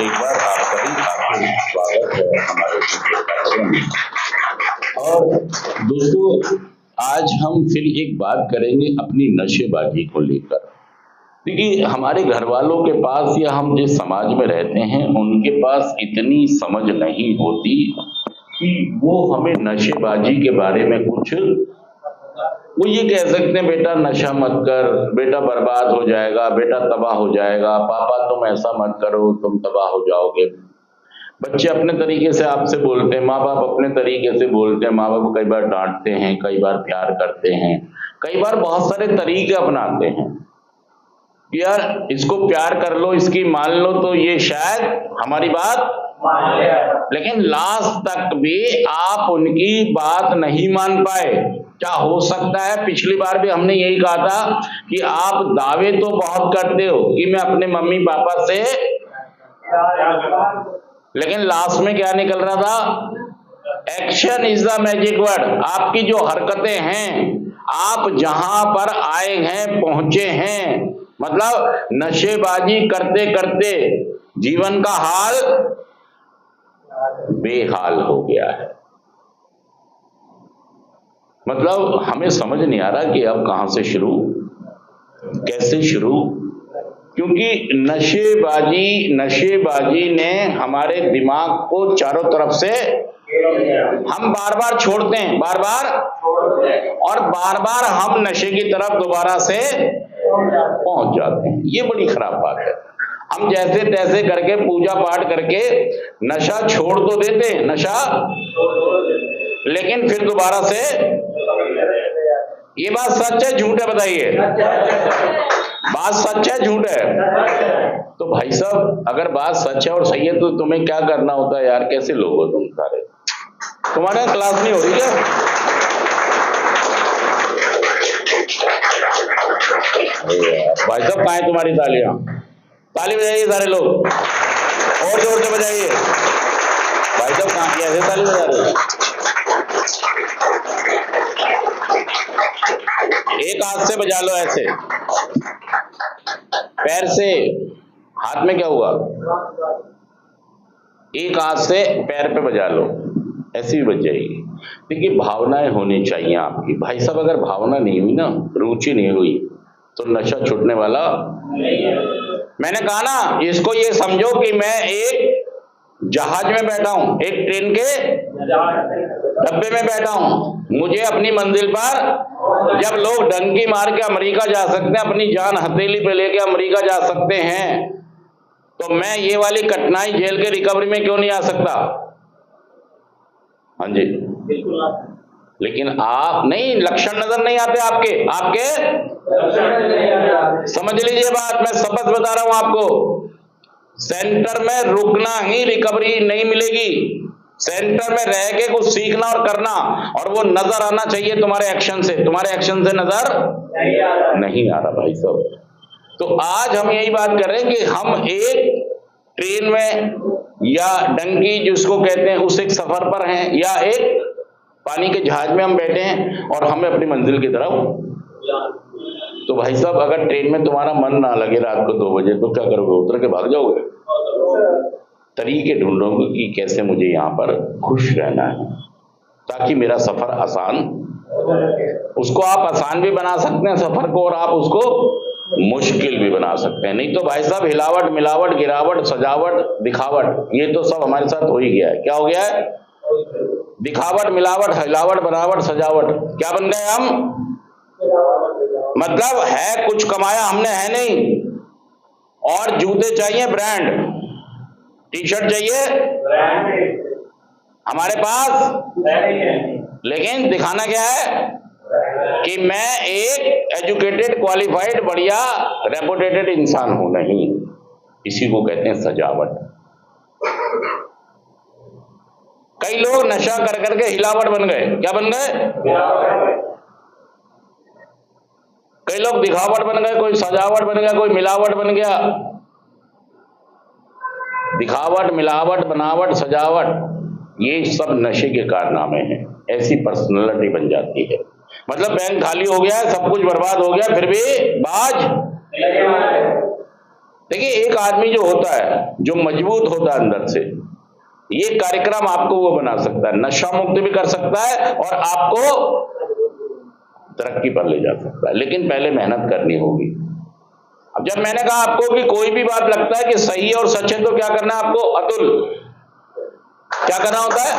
एक बार आप सभी आपका स्वागत है हमारे कार्यक्रम में। और दोस्तों, आज हम फिर एक बात करेंगे अपनी नशेबाजी को लेकर। देखिए, हमारे घर वालों के पास या हम जिस समाज में रहते हैं उनके पास इतनी समझ नहीं होती कि वो हमें नशेबाजी के बारे में कुछ, वो ये कह सकते हैं बेटा नशा मत कर, बेटा बर्बाद हो जाएगा, बेटा तबाह हो जाएगा, पापा तुम ऐसा मत करो तुम तबाह हो जाओगे। बच्चे अपने तरीके से आपसे बोलते हैं, माँ बाप अपने तरीके से बोलते हैं। माँ बाप कई बार डांटते हैं, कई बार प्यार करते हैं, कई बार बहुत सारे तरीके अपनाते हैं। यार इसको प्यार कर लो, इसकी मान लो तो ये शायद हमारी बात, लेकिन लास्ट तक भी आप उनकी बात नहीं मान पाए। क्या हो सकता है, पिछली बार भी हमने यही कहा था कि आप दावे तो बहुत करते हो कि मैं अपने मम्मी पापा से, लेकिन लास्ट में क्या निकल रहा था? Action is the magic word. आपकी जो हरकतें हैं, आप जहां पर आए हैं पहुंचे हैं, मतलब नशेबाजी करते करते जीवन का हाल बेहाल हो गया है। मतलब हमें समझ नहीं आ रहा कि अब कहां से शुरू, कैसे शुरू, क्योंकि नशेबाजी ने हमारे दिमाग को चारों तरफ से, हम बार बार छोड़ते हैं, बार बार, और बार बार हम नशे की तरफ दोबारा से पहुंच जाते हैं। ये बड़ी खराब बात है। हम जैसे तैसे करके पूजा पाठ करके नशा छोड़ तो देते हैं, नशा, लेकिन फिर दोबारा से, ये बात सच है झूठ है बताइए? बात सच है झूठ है? तो भाई साहब, अगर बात सच है और सही है तो तुम्हें क्या करना होता है यार? कैसे लोग हो तुम सारे? तुम्हारे यहाँ क्लास नहीं हो रही क्या? भाई साहब कहाँ है तुम्हारी तालियां? ताली बजाइए सारे लोग, और जोर से बजाइए। भाई साहब कहाँ, ऐसे ताली बजा रहे हो? एक हाथ से बजा लो, ऐसे पैर से, हाथ में क्या हुआ? एक हाथ से पैर पे बजा लो, ऐसी भी बज जाएगी। देखिए, भावनाएं होनी चाहिए आपकी। भाई साहब अगर भावना नहीं हुई ना, रुचि नहीं हुई, तो नशा छूटने वाला नहीं है। मैंने कहा ना, इसको ये समझो कि मैं एक जहाज में बैठा हूं, एक ट्रेन के डब्बे में बैठा हूं। मुझे अपनी मंजिल पर, जब लोग डंकी मार के अमेरिका जा सकते हैं, अपनी जान हथेली पे लेके अमेरिका जा सकते हैं, तो मैं ये वाली कठिनाई जेल के रिकवरी में क्यों नहीं आ सकता? हाँ जी, लेकिन आप नहीं, लक्षण नजर नहीं आते आपके समझ लीजिए बात, मैं शपथ बता रहा हूं आपको। सेंटर में रुकना ही रिकवरी नहीं मिलेगी। सेंटर में रह के कुछ सीखना और करना, और वो नजर आना चाहिए तुम्हारे एक्शन से। तुम्हारे एक्शन से नजर नहीं आ रहा भाई साहब। तो आज हम यही बात कर रहे हैं कि हम एक ट्रेन में या डंकी जिसको कहते हैं उस एक सफर पर हैं, या एक पानी के जहाज में हम बैठे हैं और हमें अपनी मंजिल की तरफ। तो भाई साहब अगर ट्रेन में तुम्हारा मन ना लगे रात को 2 बजे, तो क्या करोगे? उतर के भाग जाओगे? तरीके ढूंढोगे कि कैसे मुझे यहाँ पर खुश रहना है, ताकि मेरा सफर आसान। उसको आप आसान भी बना सकते हैं सफर को, और आप उसको मुश्किल भी बना सकते हैं। नहीं तो भाई साहब हिलावट मिलावट गिरावट सजावट दिखावट, ये तो सब हमारे साथ हो ही गया है। क्या हो गया है? दिखावट मिलावट हिलावट बनावट सजावट, क्या बन गए हम? मतलब है कुछ कमाया हमने, है नहीं। और जूते चाहिए ब्रांड, टी शर्ट चाहिए हमारे पास, लेकिन दिखाना क्या है? कि मैं एक एजुकेटेड क्वालिफाइड बढ़िया रेपुटेटेड इंसान हूं। नहीं, इसी को कहते हैं सजावट। कई लोग नशा कर करके हिलावट बन गए। क्या बन गए? कई लोग दिखावट बन गए, कोई सजावट बन गया, कोई मिलावट बन गया। दिखावट मिलावट बनावट सजावट, ये सब नशे के कारनामे हैं। ऐसी पर्सनैलिटी बन जाती है। मतलब बैंक खाली हो गया है, सब कुछ बर्बाद हो गया, फिर भी बाज देखिए, एक आदमी जो होता है, जो मजबूत होता है अंदर से, ये कार्यक्रम आपको वो बना सकता है, नशा मुक्त भी कर सकता है और आपको तरक्की पर ले जा सकता है, लेकिन पहले मेहनत करनी होगी। अब जब मैंने कहा आपको कि कोई भी बात लगता है कि सही है और सच है, तो क्या करना है आपको? अतुल, क्या करना होता है?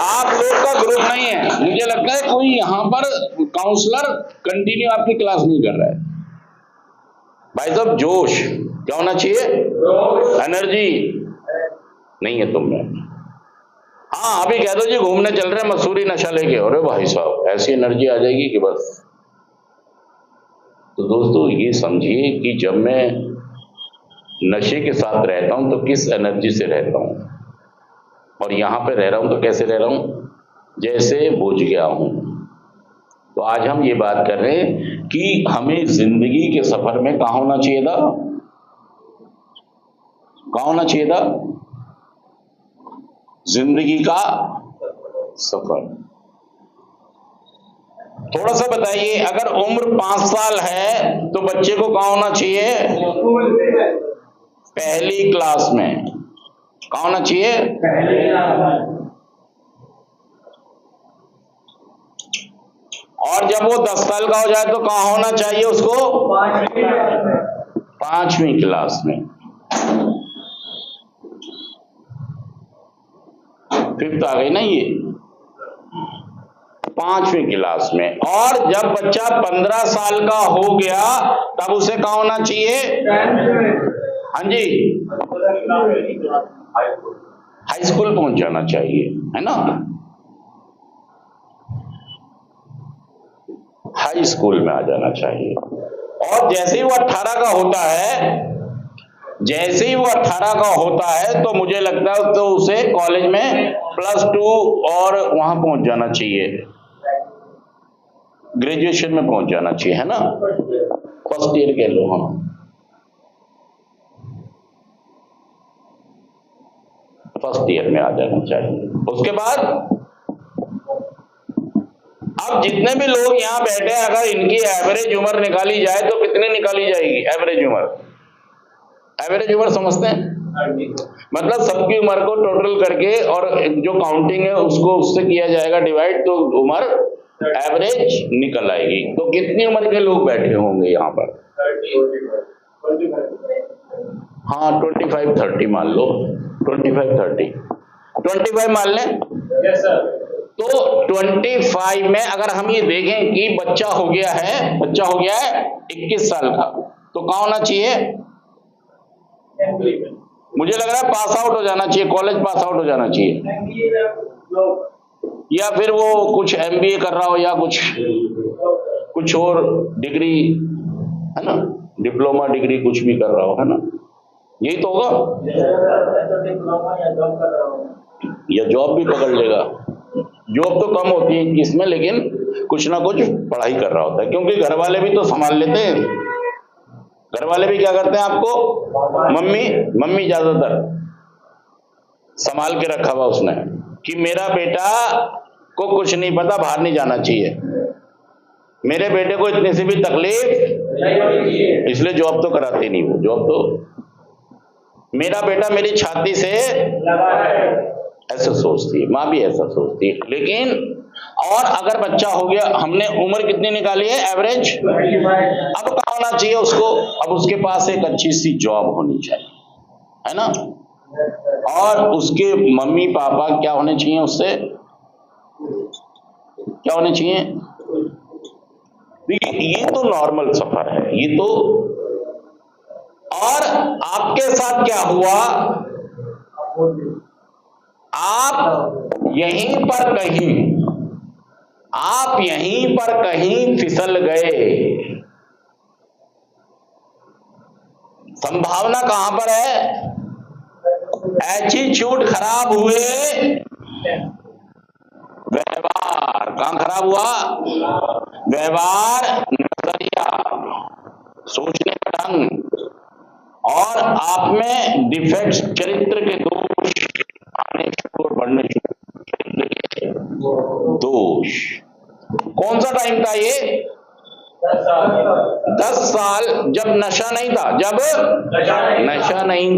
आप लोग का ग्रुप नहीं है, मुझे लगता है कोई यहां पर काउंसलर कंटिन्यू आपकी क्लास नहीं कर रहा है। भाई साहब, जोश क्या होना चाहिए? एनर्जी नहीं है तुम में। हाँ, अभी कह दो जी घूमने चल रहे हैं मसूरी नशा लेके, अरे भाई साहब ऐसी एनर्जी आ जाएगी कि बस। तो दोस्तों, ये समझिए कि जब मैं नशे के साथ रहता हूं तो किस एनर्जी से रहता हूं, और यहां पे रह रहा हूं तो कैसे रह रहा हूं? जैसे बुझ गया हूं। तो आज हम ये बात कर रहे हैं कि हमें जिंदगी के सफर में कहां होना चाहिए था? कहां होना चाहिए था? जिंदगी का सफर। थोड़ा सा बताइए, अगर उम्र 5 साल है तो बच्चे को कहां होना चाहिए? पहली क्लास में। कहां होना चाहिए? और जब वो 10 साल का हो जाए तो कहां होना चाहिए उसको? 5वीं क्लास में। 5th आ गई ना ये, 5वीं क्लास में। और जब बच्चा 15 साल का हो गया तब उसे कहां होना चाहिए? हाँ जी, हाई स्कूल पहुंच जाना चाहिए, है ना? हाई स्कूल में आ जाना चाहिए। और जैसे ही वो 18 का होता है, जैसे ही वो 18 का होता है तो मुझे लगता है तो उसे कॉलेज में +2 और वहां पहुंच जाना चाहिए, ग्रेजुएशन में पहुंच जाना चाहिए, है ना? फर्स्ट ईयर कह लो। हाँ, फर्स्ट ईयर में आ जाना चाहिए। उसके बाद अब जितने भी लोग यहां बैठे हैं, अगर इनकी एवरेज उम्र निकाली जाए तो कितनी निकाली जाएगी? एवरेज उम्र, एवरेज उम्र समझते हैं? मतलब सबकी उम्र को टोटल करके और जो काउंटिंग है उसको उससे किया जाएगा डिवाइड, तो उम्र एवरेज निकल आएगी। तो कितनी उम्र के लोग बैठे होंगे यहाँ पर? हाँ, 25-30 मान लो, 25 मान लें। तो 25 में अगर हम ये देखें कि बच्चा हो गया है 21 साल का, तो कहां होना चाहिए? मुझे लग रहा है पास आउट हो जाना चाहिए, कॉलेज पास आउट हो जाना चाहिए, या फिर वो कुछ MBA कर रहा हो या कुछ और डिग्री, है ना, डिप्लोमा डिग्री कुछ भी कर रहा हो, है ना? यही तो होगा, या जॉब भी पकड़ लेगा। जॉब तो कम होती है इसमें, लेकिन कुछ ना कुछ पढ़ाई कर रहा होता है, क्योंकि घर वाले भी तो संभाल लेते हैं। घर वाले भी क्या करते हैं आपको? मम्मी ज्यादातर संभाल के रखा हुआ उसने कि मेरा बेटा को कुछ नहीं पता, बाहर नहीं जाना चाहिए, मेरे बेटे को इतनी सी भी तकलीफ, इसलिए जॉब तो कराती नहीं वो। जॉब तो मेरा बेटा मेरी छाती से ऐसा सोचती है, माँ भी ऐसा सोचती है। लेकिन और अगर बच्चा हो गया, हमने उम्र कितनी निकाली है? एवरेज। अब क्या होना चाहिए उसको? अब उसके पास एक अच्छी सी जॉब होनी चाहिए, है ना? और उसके मम्मी पापा क्या होने चाहिए? उससे क्या होने चाहिए? ये तो नॉर्मल सफर है, ये तो। और आपके साथ क्या हुआ? आप यहीं पर कहीं फिसल गए। संभावना कहां पर है? एटीट्यूड खराब हुए, व्यवहार कहां खराब हुआ? व्यवहार, नजरिया, सोचने का ढंग, और आप में डिफेक्ट्स, चरित्र के दोष आने शुरू और बढ़ने शुरू। दोष कौन सा टाइम था ये? 10 साल जब नशा नहीं था, जब नशा नहीं